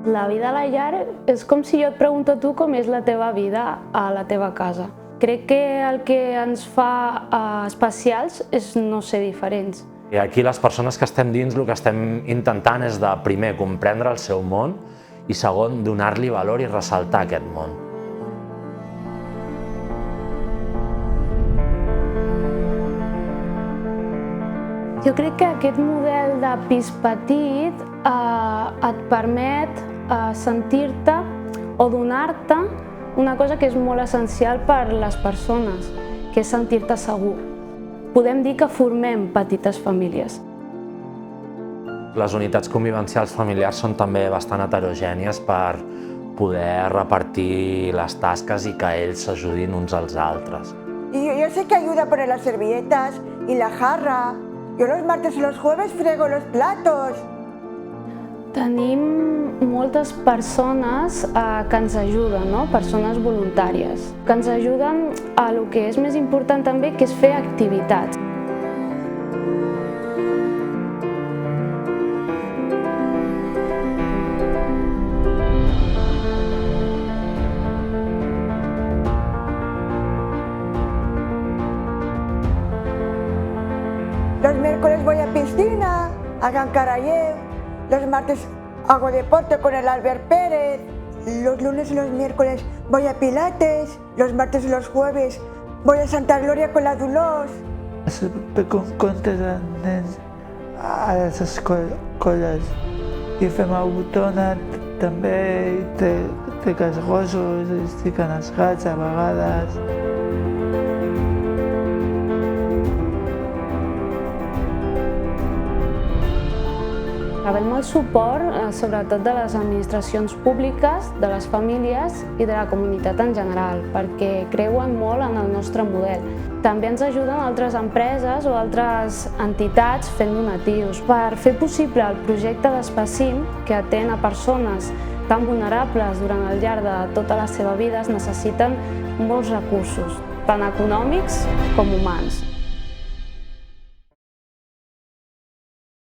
La vida a la llar és com si jo et pregunto a tu com és la teva vida a la teva casa. Crec que el que ens fa especials és no ser diferents. I aquí les persones que estem dins el que estem intentant és de, primer, comprendre el seu món i segon, donar-li valor i ressaltar aquest món. Jo crec que aquest model de pis petit et permet sentir-te o donar-te una cosa que és molt essencial per a les persones, que és sentir-te segur. Podem dir que formem petites famílies. Les unitats convivencials familiars són també bastant heterogènies per poder repartir les tasques i que ells s'ajudin uns als altres. Y yo sé que ayuda a poner las servilletas y la jarra. Yo los martes y los jueves frego los platos. Tenim moltes persones que ens ajuden, persones voluntàries, que ens ajuden a el que és més important també, que és fer activitats. Los miércoles voy a piscina, a Can Caralleu. Los martes hago deporte con el Albert Pérez. Los lunes y los miércoles voy a Pilates. Los martes y los jueves voy a Santa Gloria con la Dolors. Ve com comptes els nens a les escoles i fem a Botona també té els gossos, estic en els gats a vegades. Rebem el suport, sobretot de les administracions públiques, de les famílies i de la comunitat en general, perquè creuen molt en el nostre model. També ens ajuden altres empreses o altres entitats fent donatius. Per fer possible el projecte d'Espacim, que atén a persones tan vulnerables durant el llarg de tota la seva vida, es necessiten molts recursos, tant econòmics com humans.